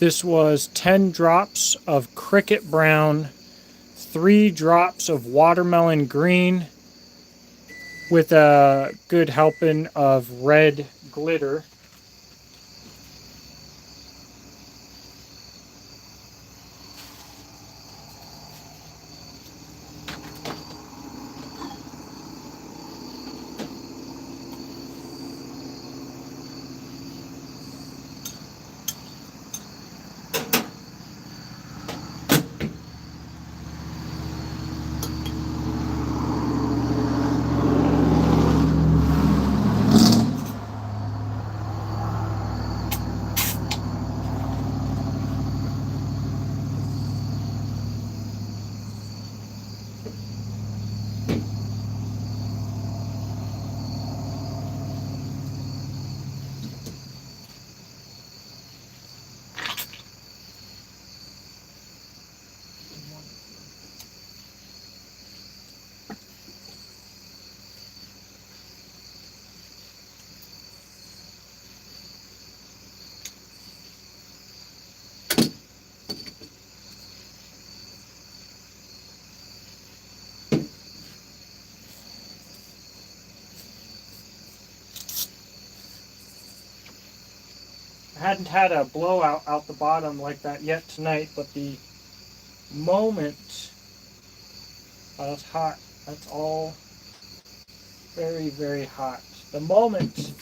This was 10 drops of cricket brown, 3 drops of watermelon green, with a good helping of red glitter. I hadn't had a blowout out the bottom like that yet tonight, but the moment, oh, that's hot. That's all very, very hot. The moment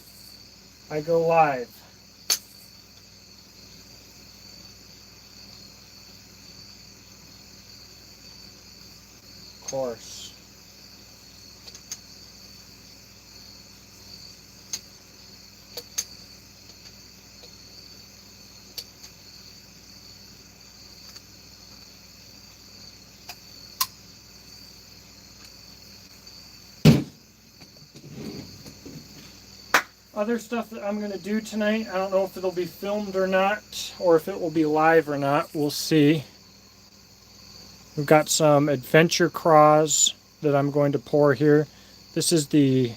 I go live, of course. Other stuff that I'm going to do tonight, I don't know if it'll be filmed or not, or if it will be live or not. We'll see. We've got some adventure craws that I'm going to pour here. This is the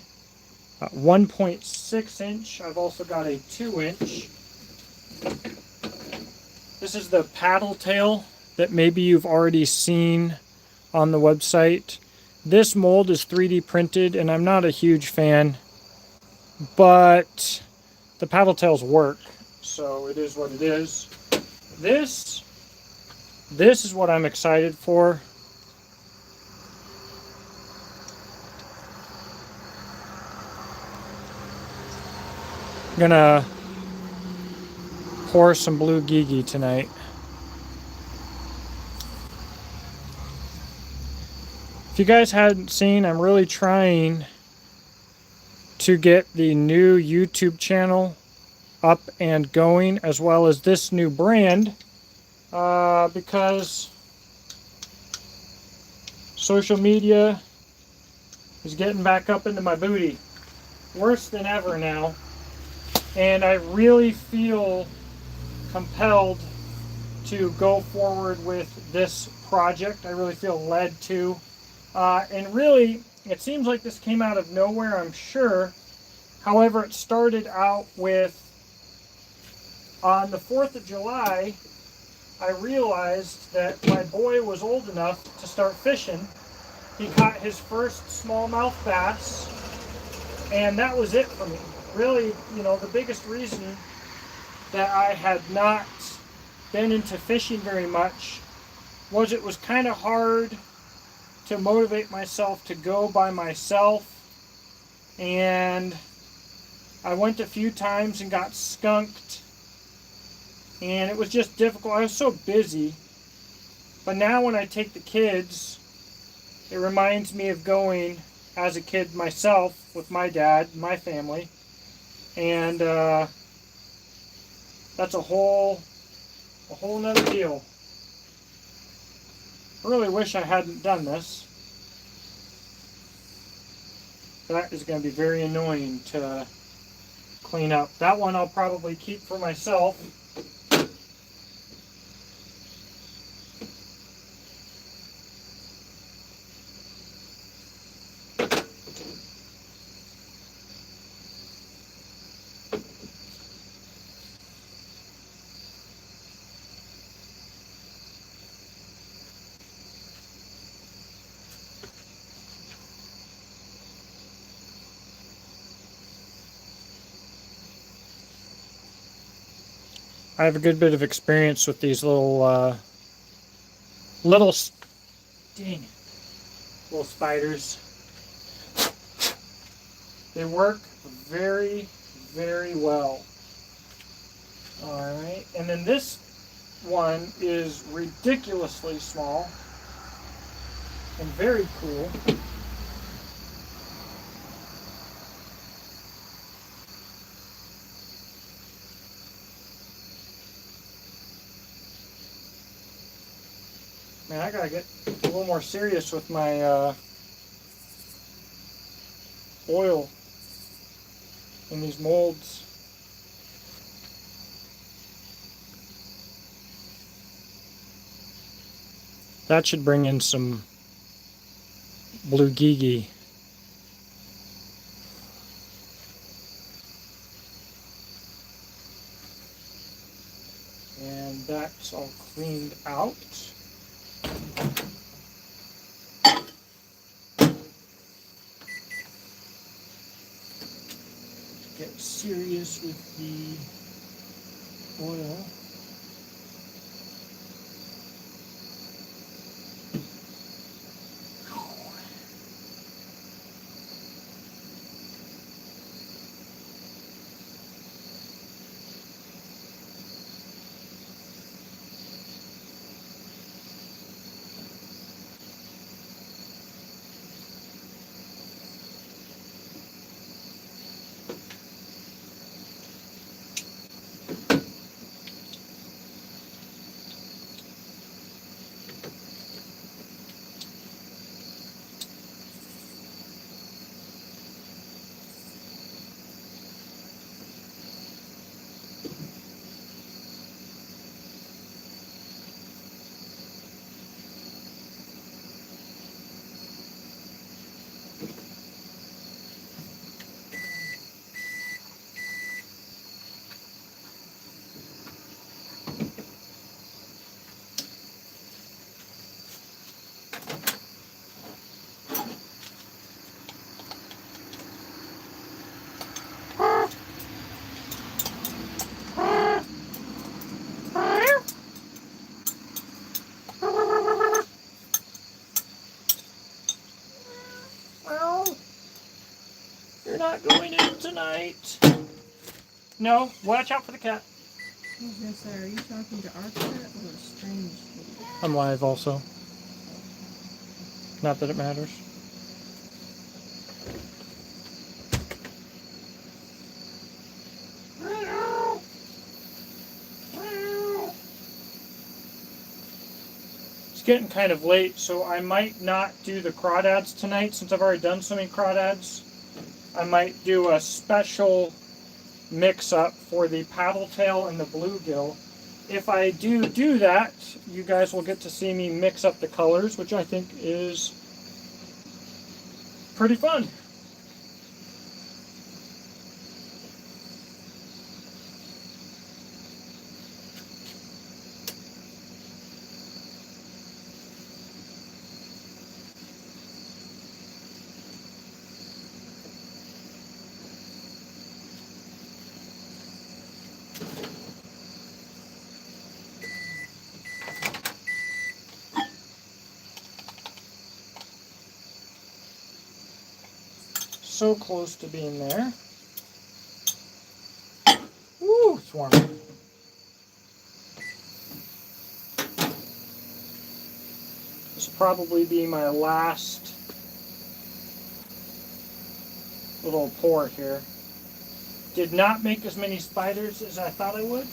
1.6 inch. I've also got a 2 inch. This is the paddle tail that maybe you've already seen on the website. This mold is 3D printed, and I'm not a huge fan, but the paddle tails work, so it is what it is. This is what I'm excited for. I'm gonna pour some blue Gigi tonight. If you guys hadn't seen, I'm really trying to get the new YouTube channel up and going, as well as this new brand, because social media is getting back up into my booty worse than ever now, and I really feel compelled to go forward with this project. I really feel led to, and really it seems like this came out of nowhere, I'm sure. However, it started out with, on the 4th of July, I realized that my boy was old enough to start fishing. He caught his first smallmouth bass, and that was it for me. Really, you know, the biggest reason that I had not been into fishing very much was it was kind of hard to motivate myself to go by myself, and I went a few times and got skunked, and it was just difficult. I was so busy. But now when I take the kids, it reminds me of going as a kid myself with my dad, my family, and that's a whole nother deal. I really wish I hadn't done this. That is going to be very annoying to clean up. That one I'll probably keep for myself. I have a good bit of experience with these little, dang it, little spiders. They work very, very well. Alright, and then this one is ridiculously small and very cool. Man, I gotta get a little more serious with my oil in these molds. That should bring in some blue gigi. And that's all cleaned out. Get serious with the oil. You're not going in tonight. No, watch out for the cat. I was gonna say, are you talking to our cat or a strange cat? I'm live also. Not that it matters. It's getting kind of late, so I might not do the crawdads tonight since I've already done so many crawdads. I might do a special mix-up for the paddletail and the bluegill. If I do that, you guys will get to see me mix up the colors, which I think is pretty fun. So close to being there. Woo, it's warm. This will probably be my last little pour here. Did not make as many spiders as I thought I would,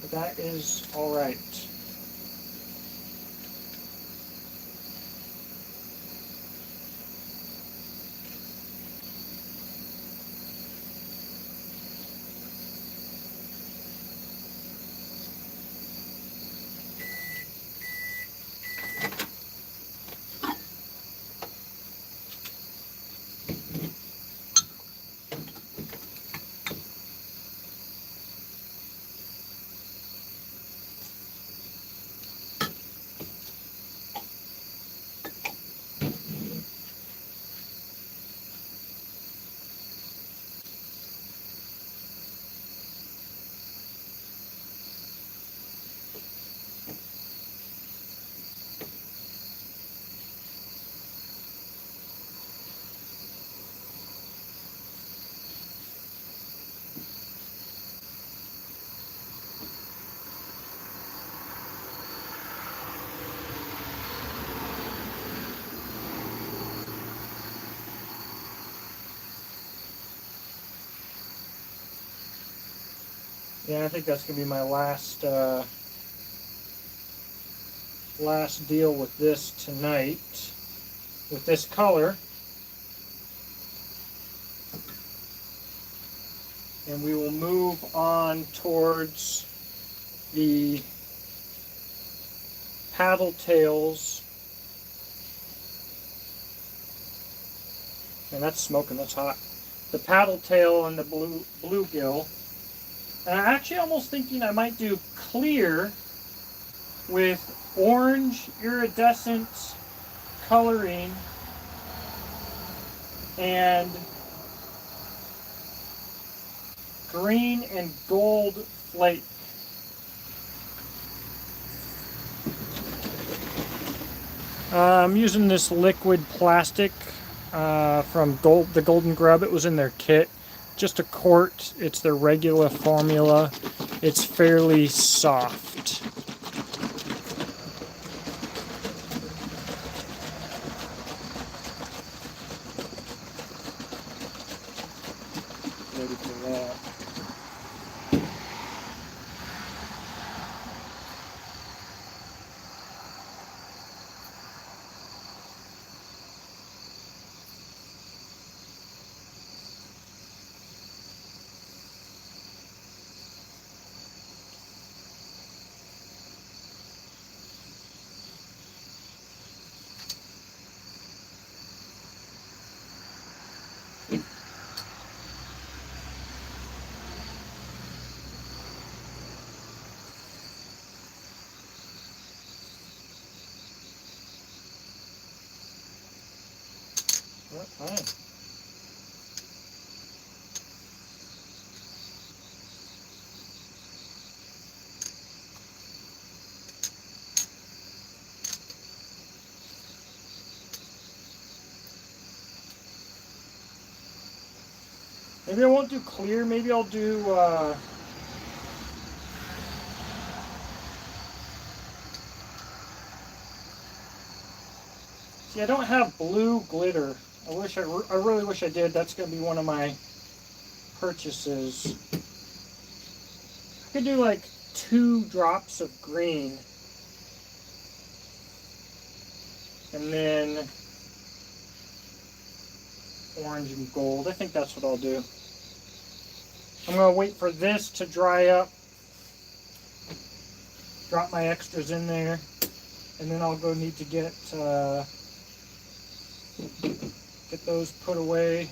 but that is all right. Yeah, I think that's gonna be my last last deal with this tonight, with this color. And we will move on towards the paddle tails. And that's smoking, that's hot. The paddle tail and the bluegill. And I'm actually almost thinking I might do clear with orange iridescent coloring and green and gold flake. I'm using this liquid plastic from the Golden Grub. It was in their kit. Just a quart. It's their regular formula. It's fairly soft. Ready for that. Fine. Maybe I won't do clear. Maybe I'll do see, I don't have blue glitter. I really wish I did. That's going to be one of my purchases. I could do like 2 drops of green. And then orange and gold. I think that's what I'll do. I'm going to wait for this to dry up. Drop my extras in there. And then I'll go need to get those put away.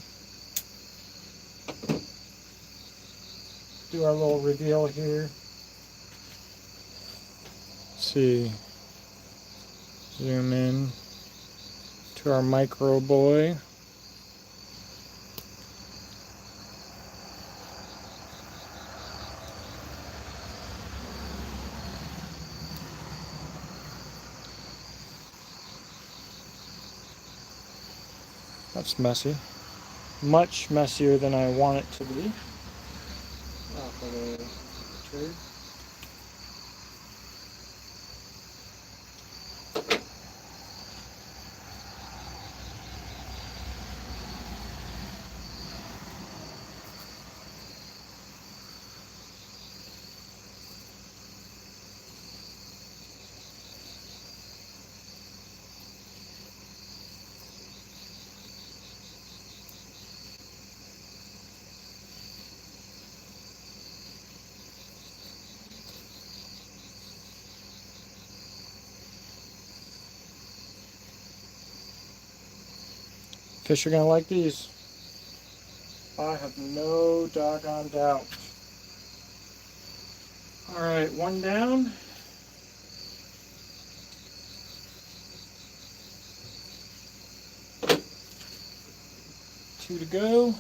Do our little reveal here. Let's see. Zoom in to our micro boy. That's messy. Much messier than I want it to be. Fish are gonna like these. I have no doggone doubt. Alright, 1 down. Two to go.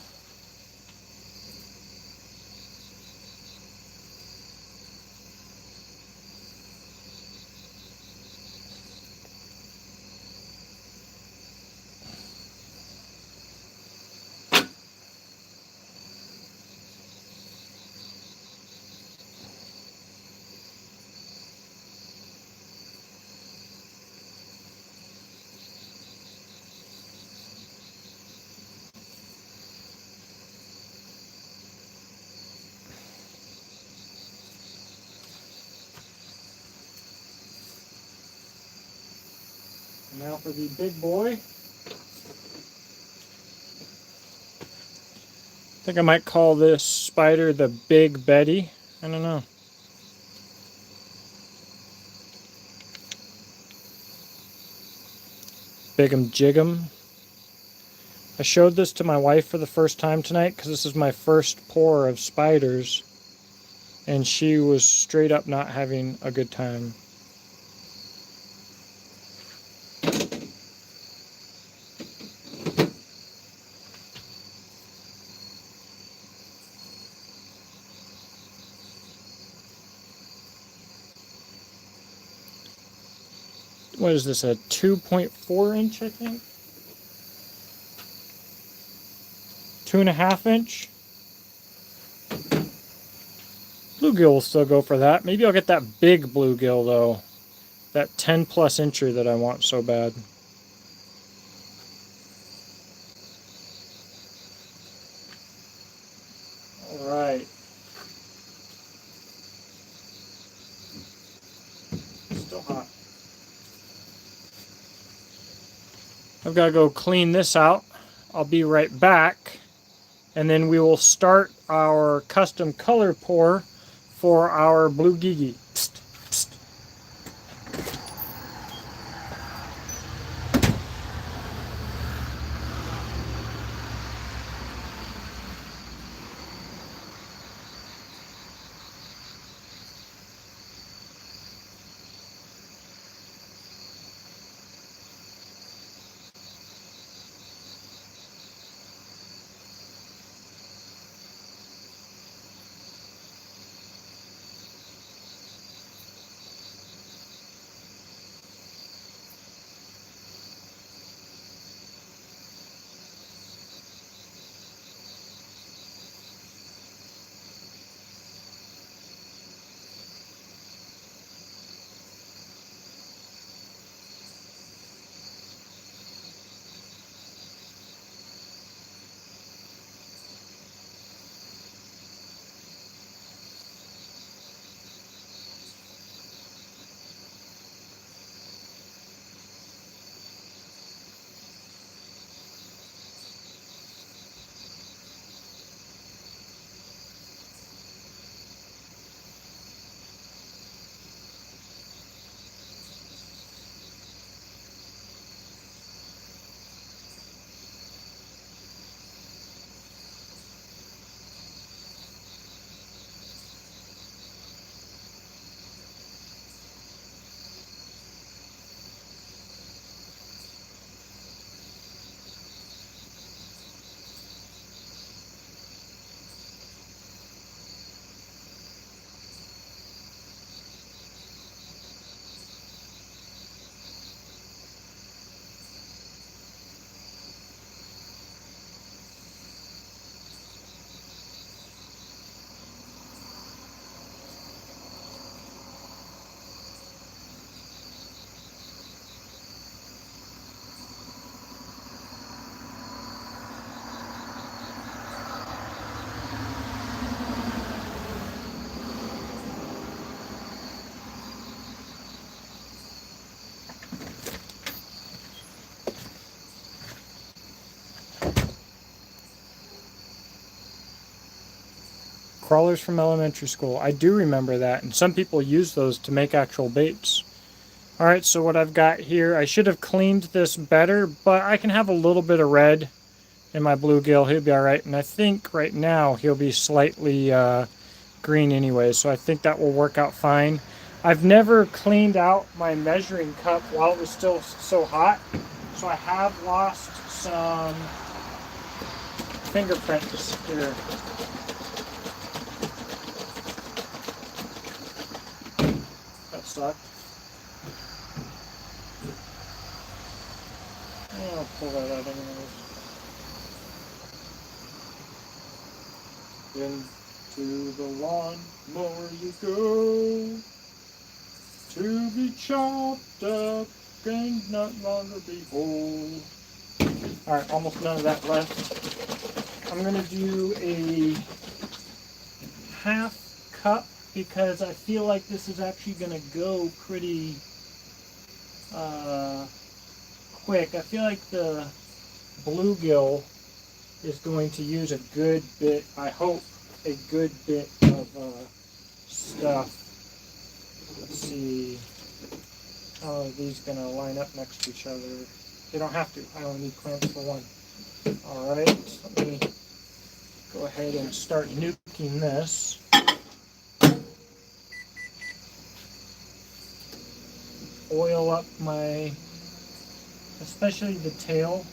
And now for the big boy. I think I might call this spider the Big Betty. I don't know. Big'em Jig'em. I showed this to my wife for the first time tonight because this is my first pour of spiders. And she was straight up not having a good time. What is this, a 2.4 inch, I think? 2.5 inch? Bluegill will still go for that. Maybe I'll get that big bluegill though. That 10 plus incher that I want so bad. Alright. Still hot. I've got to go clean this out. I'll be right back. And then we will start our custom color pour for our blue gigi. Psst, psst. Crawlers from elementary school. I do remember that, and some people use those to make actual baits. Alright, so what I've got here, I should have cleaned this better, but I can have a little bit of red in my bluegill. He'll be alright, and I think right now he'll be slightly green anyway, so I think that will work out fine. I've never cleaned out my measuring cup while it was still so hot, so I have lost some fingerprints here. That sucked. I'll pull that out anyways. Into the lawn mower you go, to be chopped up and not longer be whole. Alright, almost none of that left. I'm going to do a half cup because I feel like this is actually going to go pretty quick. I feel like the bluegill is going to use a good bit, I hope, a good bit of stuff. Let's see. How are these going to line up next to each other? They don't have to. I only need clamps for one. Alright, let me go ahead and start nuking this. Oil up my, especially the tail.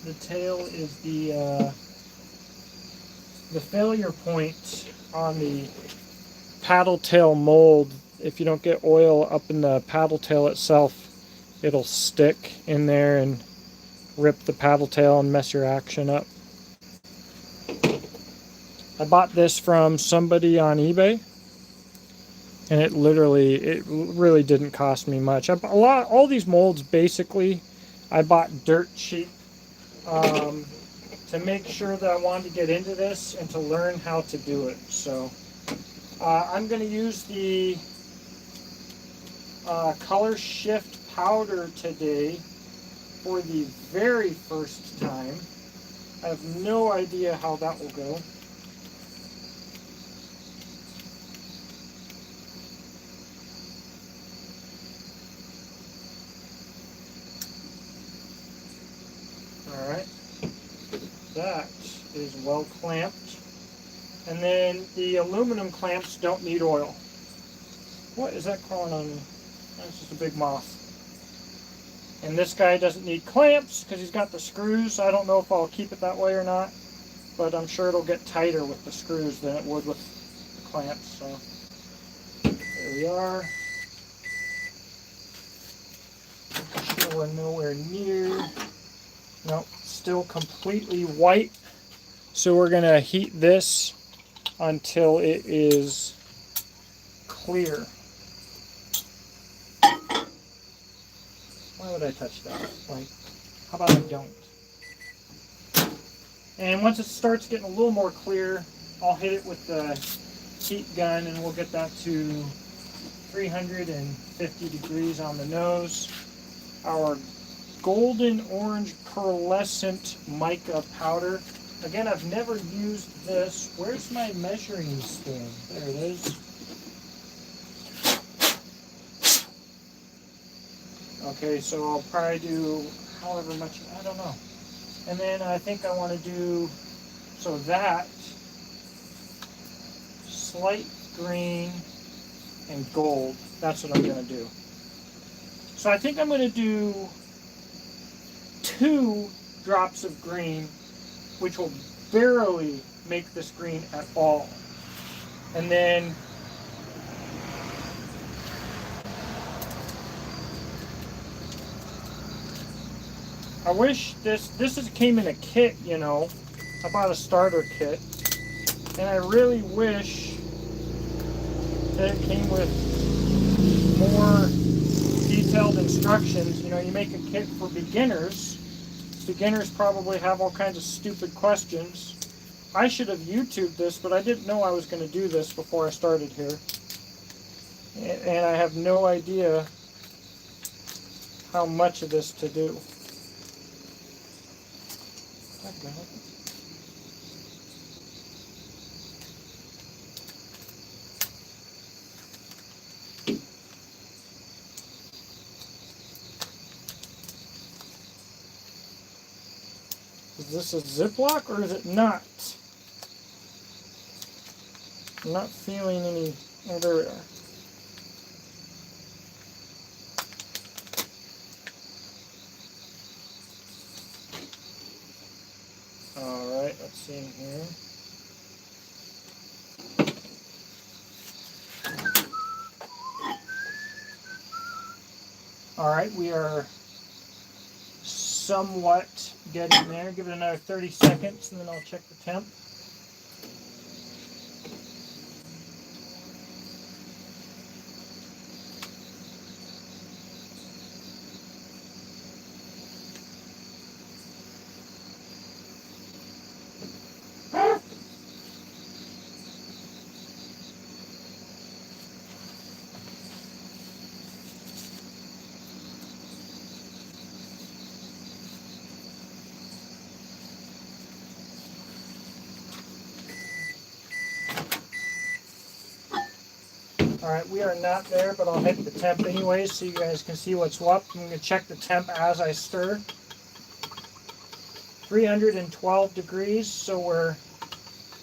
The tail is the failure point on the paddle tail mold. If you don't get oil up in the paddle tail itself, it'll stick in there and rip the paddle tail and mess your action up. I bought this from somebody on eBay, and it really didn't cost me much. All these molds basically I bought dirt cheap to make sure that I wanted to get into this and to learn how to do it. So I'm going to use the color shift powder today for the very first time. I have no idea how that will go. Alright, that is well clamped. And then the aluminum clamps don't need oil. What is that crawling on me? That's just a big moth. And this guy doesn't need clamps because he's got the screws. I don't know if I'll keep it that way or not, but I'm sure it'll get tighter with the screws than it would with the clamps. So there we are. Make sure we're nowhere near. Nope, still completely white. So we're going to heat this until it is clear. Why would I touch that? Like, how about I don't? And once it starts getting a little more clear, I'll hit it with the heat gun and we'll get that to 350 degrees on the nose. Our golden orange pearlescent mica powder. Again, I've never used this. Where's my measuring spoon? There it is. Okay, so I'll probably do however much, I don't know. And then I think I want to do, so that, slight green and gold. That's what I'm going to do. So I think I'm going to do 2 drops of green, which will barely make this green at all. And then I wish this came in a kit, you know. I bought a starter kit. And I really wish that it came with more detailed instructions. You know, you make a kit for beginners. Beginners probably have all kinds of stupid questions. I should have YouTubed this, but I didn't know I was going to do this before I started here. And I have no idea how much of this to do. Is this a Ziploc or is it not? I'm not feeling any. Oh, there we are. Alright, let's see in here. Alright, we are somewhat getting there. Give it another 30 seconds and then I'll check the temp. Alright, we are not there, but I'll hit the temp anyways so you guys can see what's up. I'm going to check the temp as I stir. 312 degrees, so we're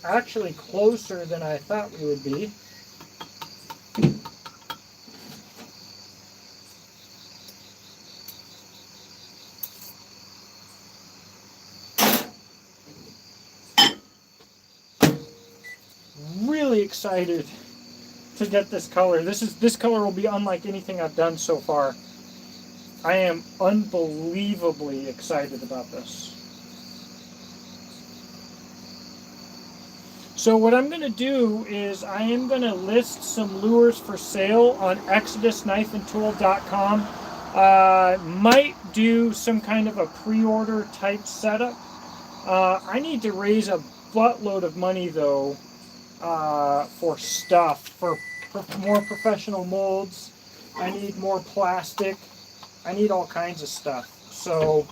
actually closer than I thought we would be. Really excited to get this color. This color will be unlike anything I've done so far. I am unbelievably excited about this. So what I'm going to do is I am going to list some lures for sale on exodusknifeandtool.com. Might do some kind of a pre-order type setup. I need to raise a buttload of money though for stuff, for more professional molds. I need more plastic. I need all kinds of stuff. So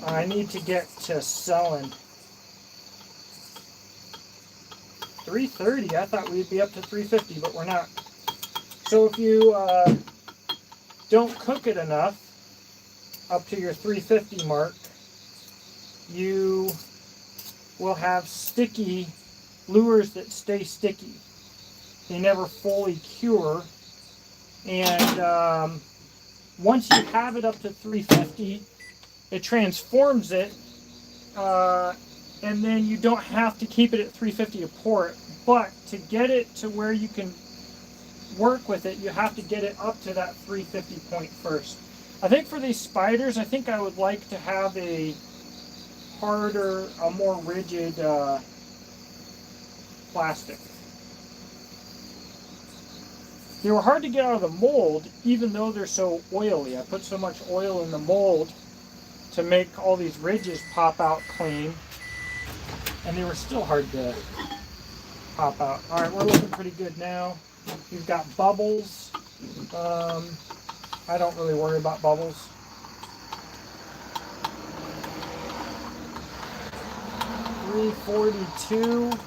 I need to get to selling. 330. I thought we'd be up to 350, but we're not. So if you don't cook it enough up to your 350 mark, you will have sticky lures that stay sticky. They never fully cure. And once you have it up to 350, it transforms it, and then you don't have to keep it at 350 to pour it. But to get it to where you can work with it, you have to get it up to that 350 point first. I think for these spiders, I think I would like to have a harder, a more rigid plastic. They were hard to get out of the mold, even though they're so oily. I put so much oil in the mold to make all these ridges pop out clean, and they were still hard to pop out. All right, we're looking pretty good now. We've got bubbles. I don't really worry about bubbles. .342.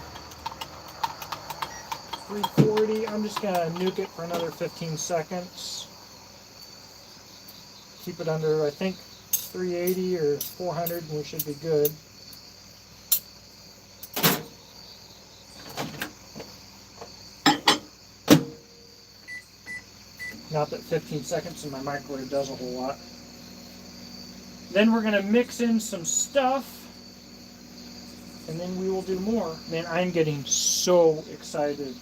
340. I'm just going to nuke it for another 15 seconds. Keep it under, I think, 380 or 400, and we should be good. Not that 15 seconds in my microwave does a whole lot. Then we're going to mix in some stuff, and then we will do more. Man, I'm getting so excited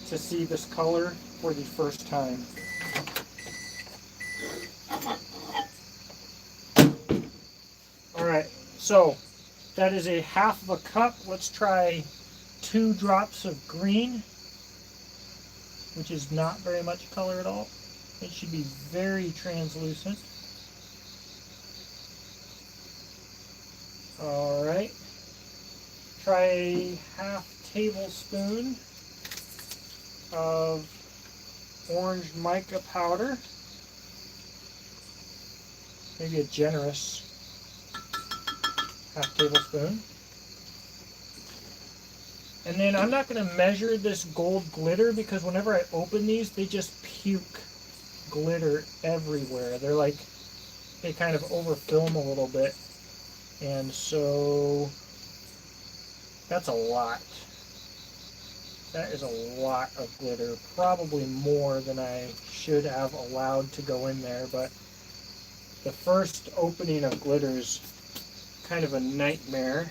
to see this color for the first time. Alright, so that is a half of a cup. Let's try 2 drops of green, which is not very much color at all. It should be very translucent. Alright. Try a half tablespoon of orange mica powder. Maybe a generous half tablespoon. And then I'm not going to measure this gold glitter because whenever I open these, they just puke glitter everywhere. They're like, they kind of overfilm a little bit. And so that's a lot. That is a lot of glitter. Probably more than I should have allowed to go in there, but the first opening of glitter is kind of a nightmare.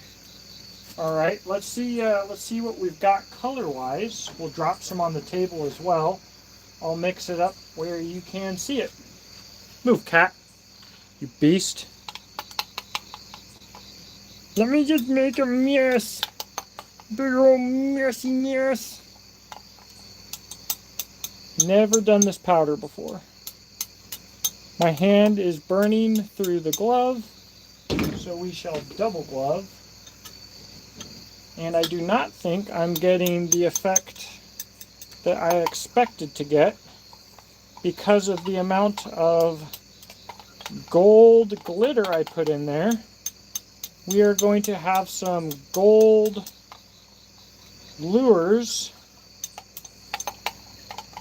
Alright, let's see what we've got color-wise. We'll drop some on the table as well. I'll mix it up where you can see it. Move, cat. You beast. Let me just make a mess. Big old messy mess. Never done this powder before. My hand is burning through the glove, so we shall double glove. And I do not think I'm getting the effect that I expected to get because of the amount of gold glitter I put in there. We are going to have some gold lures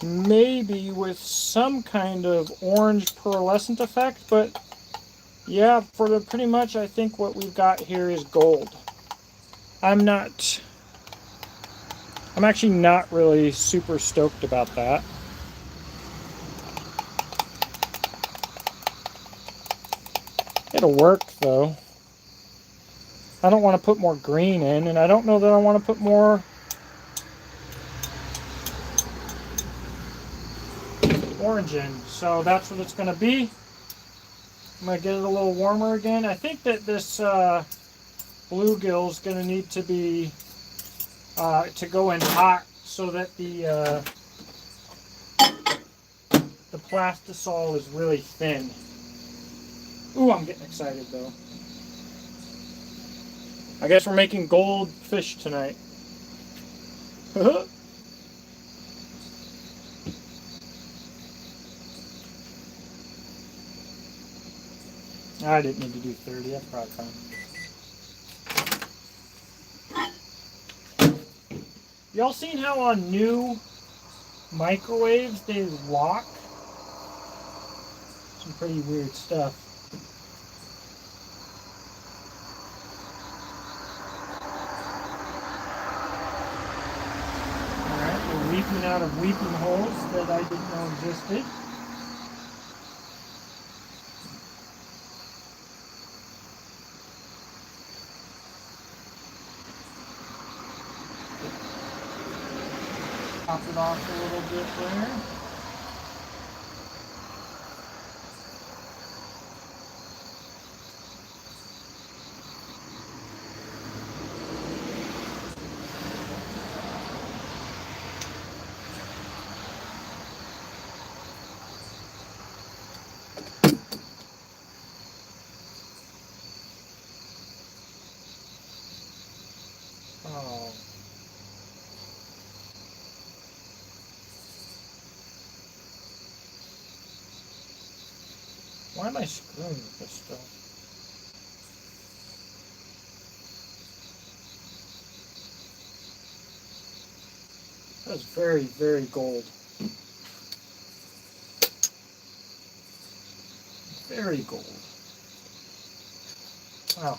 maybe with some kind of orange pearlescent effect, but yeah, for the pretty much I think what we've got here is gold. I'm actually not really super stoked about that. It'll work though. I don't want to put more green in, and I don't know that I want to put more orange in. So that's what it's going to be. I'm going to get it a little warmer again. I think that this bluegill is going to need to be to go in hot so that the plastisol is really thin. Ooh, I'm getting excited though. I guess we're making goldfish tonight. I didn't need to do 30. That's probably fine. Y'all seen how on new microwaves they lock? Some pretty weird stuff. Alright, we're weeping out of weeping holes that I didn't know existed. Top it off a little bit there. Oh. Why am I screwing with this stuff? That's very, very gold. Very gold. Wow.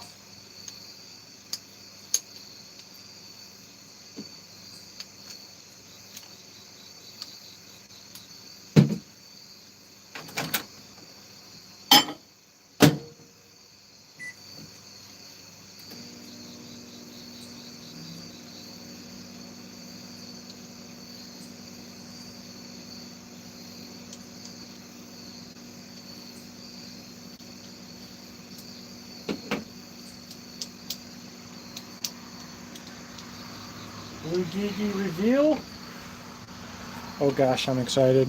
Blue Gigi reveal. Oh gosh, I'm excited.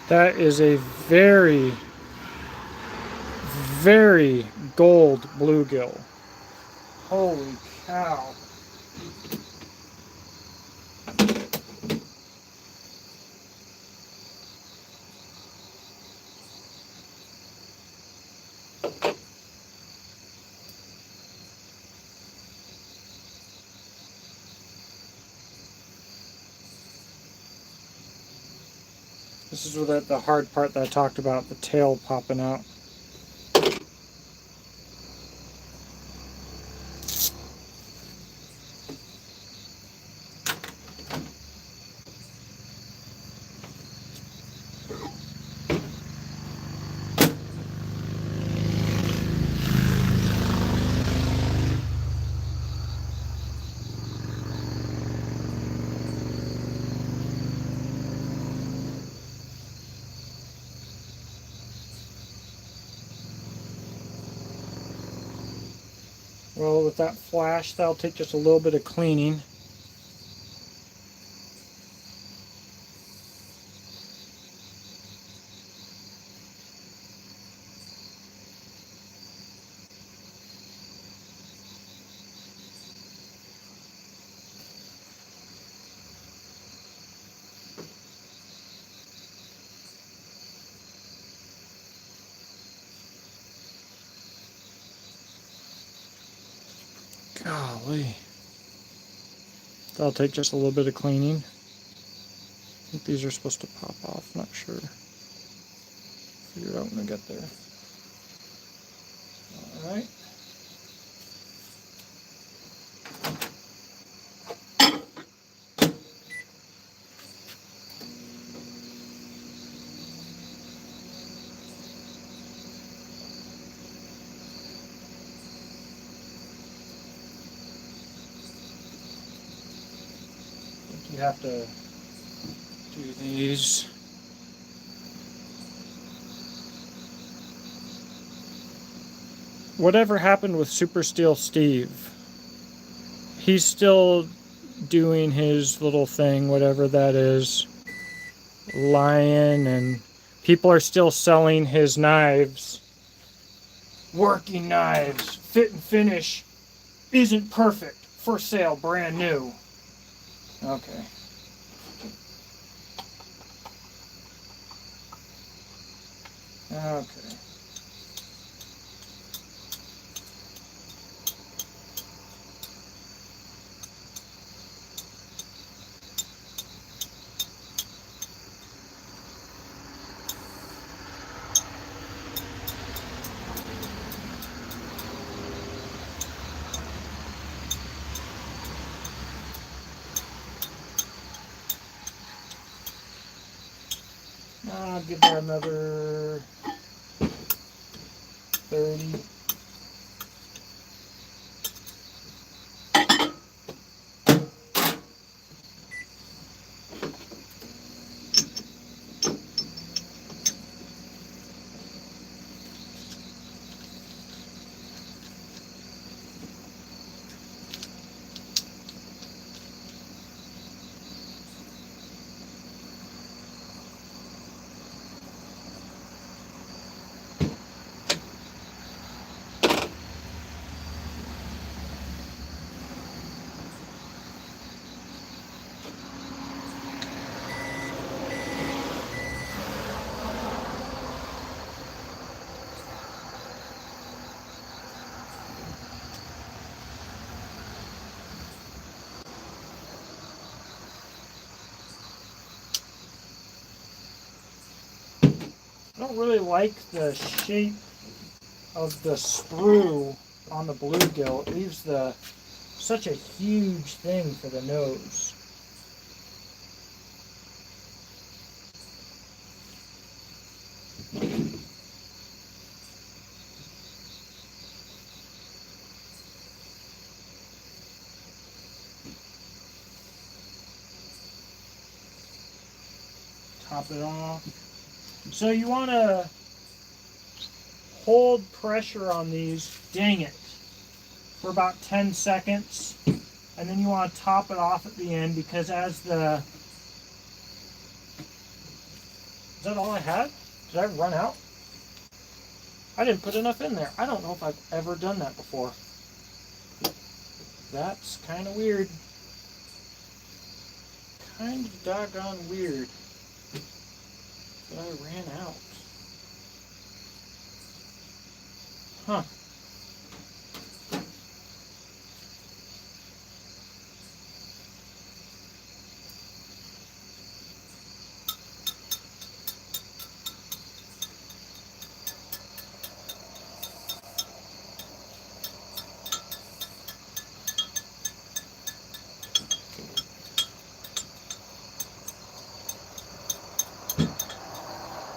That is a very, very gold bluegill. Holy cow. This is the hard part that I talked about, the tail popping out. Well, with that flash, that'll take just a little bit of cleaning. Golly. That'll take just a little bit of cleaning. I think these are supposed to pop off, not sure. Figure it out when I get there. Alright. You have to do these. Whatever happened with Super Steel Steve? He's still doing his little thing, whatever that is. Lion, and people are still selling his knives. Working knives, fit and finish, isn't perfect, for sale, brand new. Okay. Okay. I'll give that another 30. I don't really like the shape of the sprue on the bluegill. It leaves such a huge thing for the nose. Top it off. So you want to hold pressure on these, dang it, for about 10 seconds. And then you want to top it off at the end, because as the... Is that all I had? Did I run out? I didn't put enough in there. I don't know if I've ever done that before. That's kind of weird. Kind of doggone weird. But I ran out. Huh.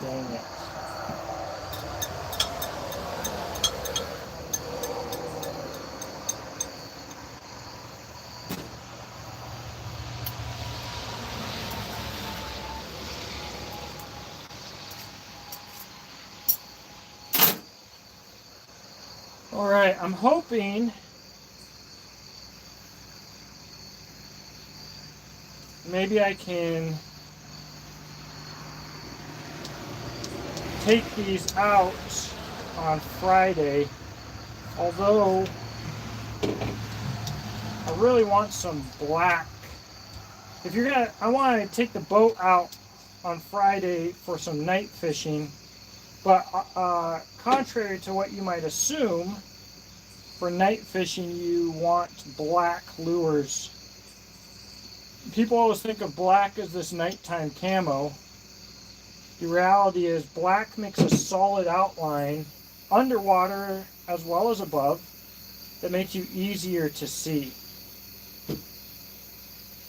Dang it. All right, I'm hoping maybe I can take these out on Friday, although I really want some black. If you're gonna, I want to take the boat out on Friday for some night fishing, but contrary to what you might assume, for night fishing, you want black lures. People always think of black as this nighttime camo. The reality is black makes a solid outline underwater as well as above that makes you easier to see.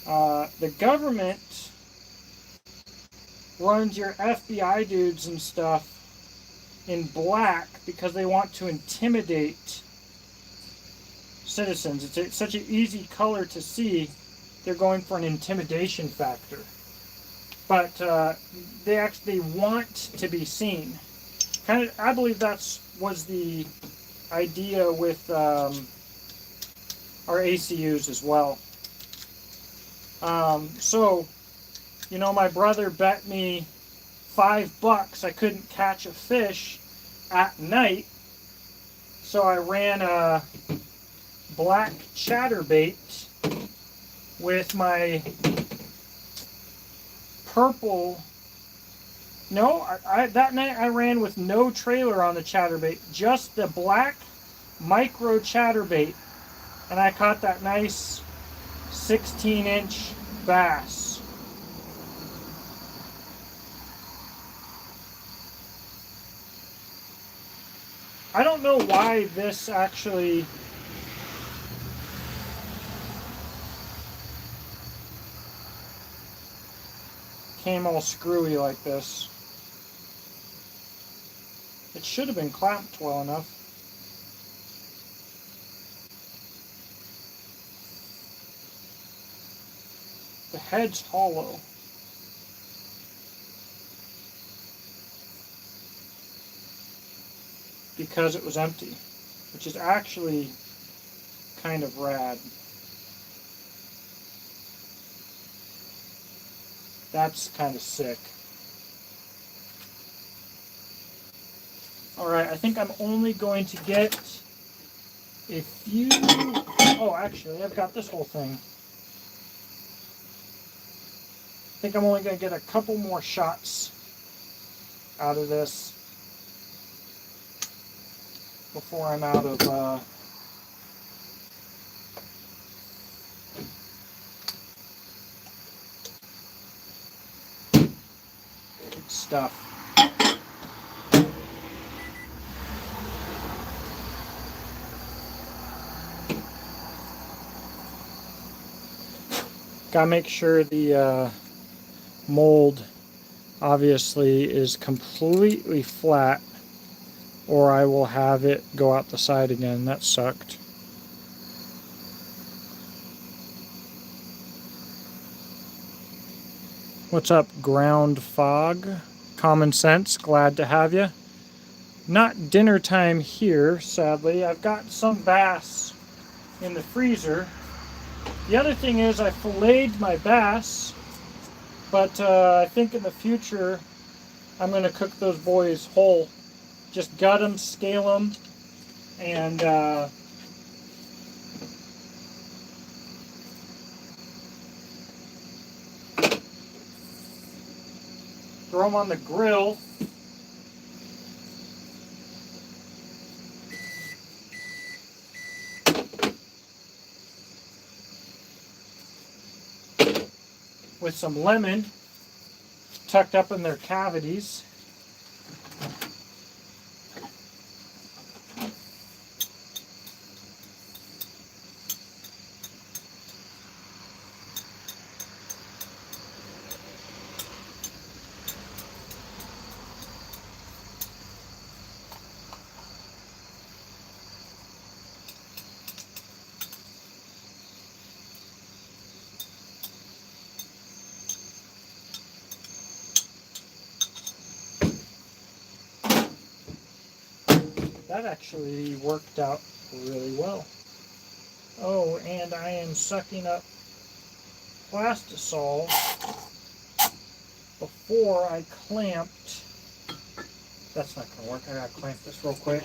The government runs your FBI dudes and stuff in black because they want to intimidate citizens. It's such an easy color to see, they're going for an intimidation factor. But they actually want to be seen. I believe was the idea with our ACUs as well. So, my brother bet me $5 I couldn't catch a fish at night. So I ran a black chatterbait with my purple. No, that night I ran with no trailer on the chatterbait, just the black micro chatterbait, and I caught that nice 16-inch bass. I don't know why this actually came all screwy like this. It should have been clamped well enough. The head's hollow. Because it was empty, which is actually kind of rad. That's kind of sick. Alright, I think I'm only going to get a few... Oh, actually, I've got this whole thing. I think I'm only going to get a couple more shots out of this before I'm out of stuff. Gotta make sure the mold obviously is completely flat, or I will have it go out the side again. That sucked. What's up, Ground Fog? Common Sense, glad to have you. Not dinner time here, sadly. I've got some bass in the freezer. The other thing is I filleted my bass, but I think in the future I'm going to cook those boys whole. Just gut them, scale them, and throw them on the grill. With some lemon tucked up in their cavities. That actually worked out really well. Oh, and I am sucking up plastisol before I clamped. That's not going to work. I got to clamp this real quick.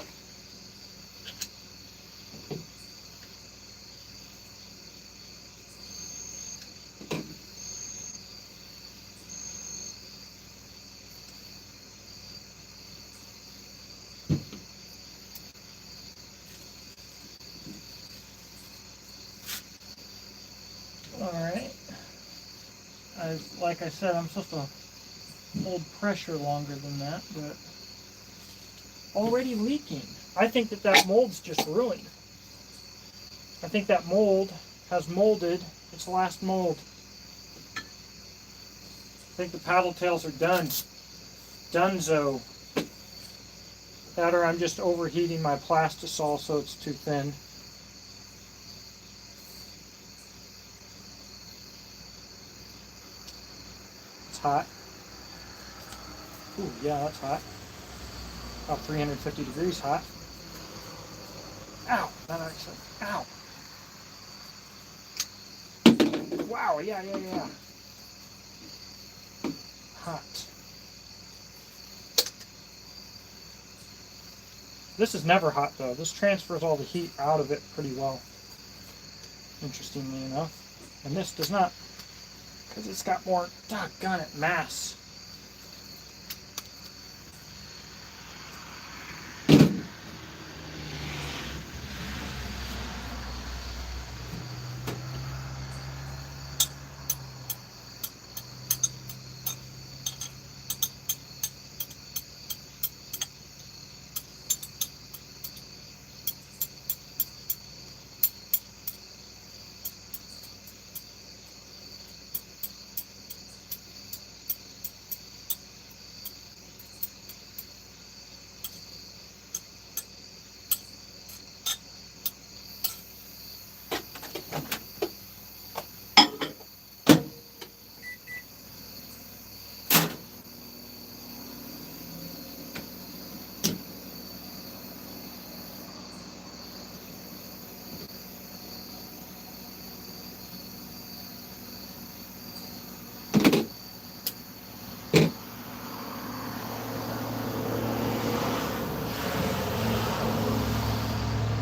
like I said, I'm supposed to hold pressure longer than that, but already leaking. I think that mold's just ruined. I think that mold has molded its last mold. I think the paddle tails are done. Dunzo. That or I'm just overheating my plastisol so it's too thin. It's hot. Ooh, yeah, that's hot. About 350 degrees hot. Ow! That actually. Ow! Wow, yeah. Hot. This is never hot though. This transfers all the heat out of it pretty well. Interestingly enough. And this does not. Because it's got more, doggone it, mass.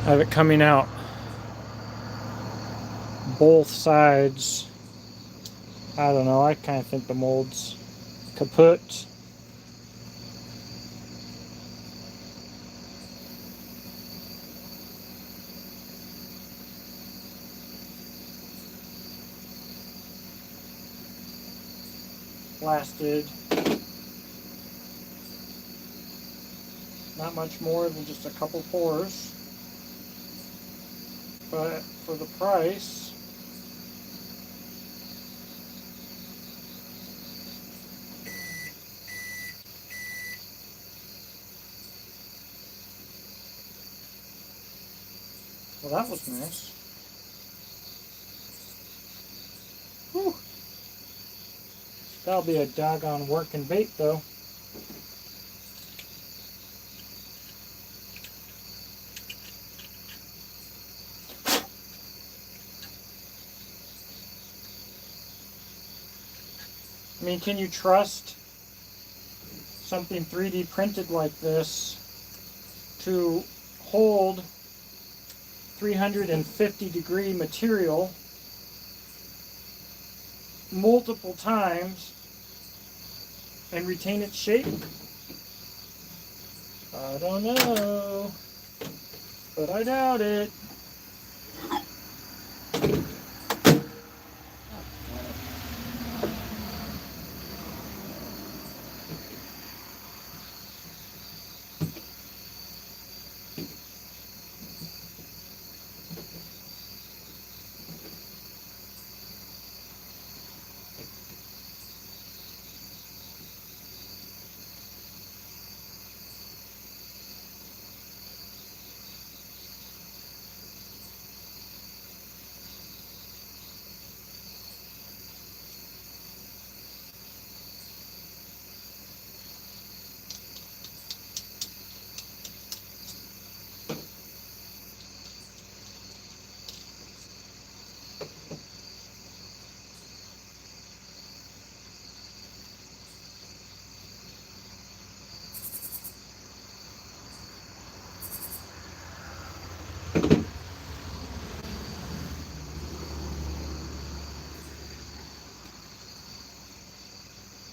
I have it coming out both sides. I don't know, I kind of think the mold's kaput. Lasted not much more than just a couple pours. But for the price, well, that was nice. Whew. That'll be a doggone working bait, though. I mean, can you trust something 3D printed like this to hold 350-degree material multiple times and retain its shape? I don't know, but I doubt it.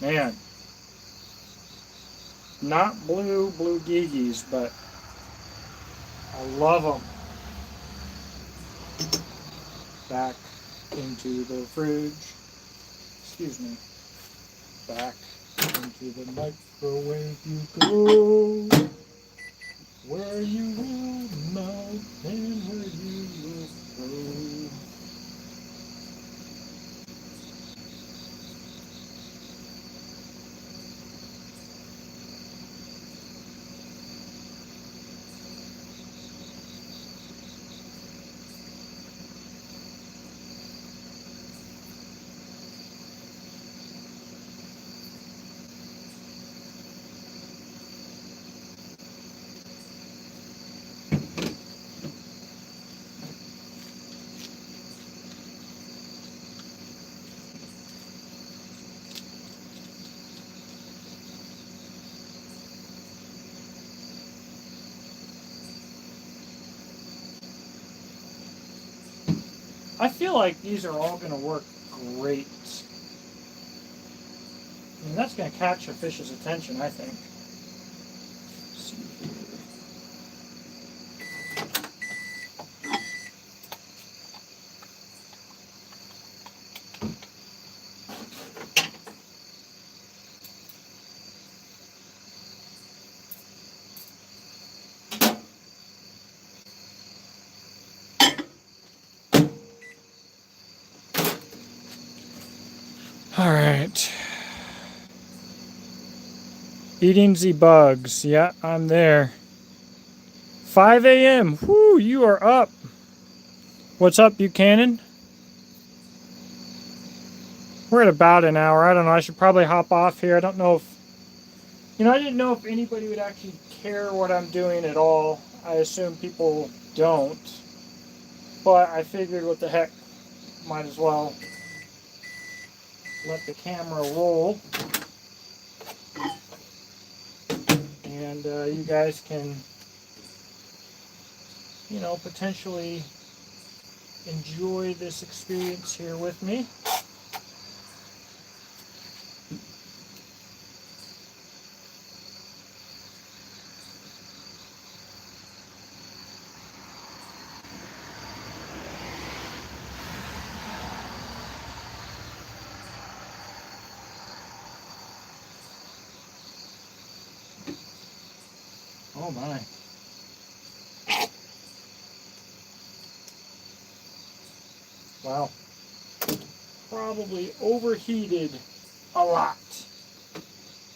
Man, not blue geegies, but I love them. Back into the fridge. Excuse me. Back into the microwave you go, where you will melt and where you will grow. I feel like these are all going to work great. And that's going to catch a fish's attention, I think. Let's see here. All right. Eating the bugs. Yeah, I'm there. 5 a.m. Whoo, you are up. What's up, Buchanan? We're at about an hour. I don't know. I should probably hop off here. I don't know if... I didn't know if anybody would actually care what I'm doing at all. I assume people don't. But I figured, what the heck, might as well let the camera roll. And you guys can, potentially enjoy this experience here with me. Oh my. Wow. Probably overheated a lot.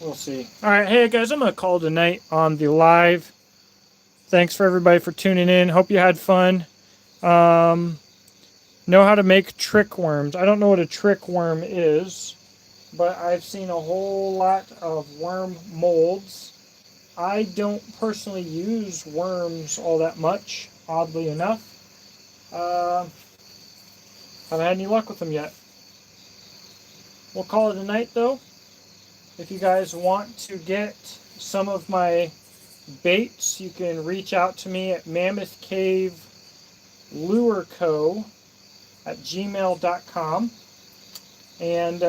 We'll see. Alright, hey guys, I'm going to call it a night on the live. Thanks for everybody for tuning in. Hope you had fun. Know how to make trick worms. I don't know what a trick worm is, but I've seen a whole lot of worm molds. I don't personally use worms all that much, oddly enough. Haven't had any luck with them yet. We'll call it a night, though. If you guys want to get some of my baits, you can reach out to me at Mammoth Cave Lure Co. at gmail.com. And,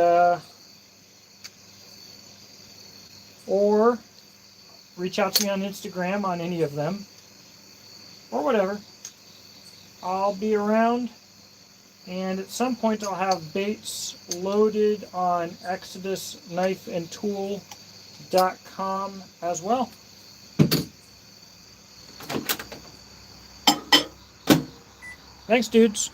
or reach out to me on Instagram on any of them, or whatever. I'll be around, and at some point I'll have baits loaded on ExodusKnifeAndTool.com as well. Thanks, dudes.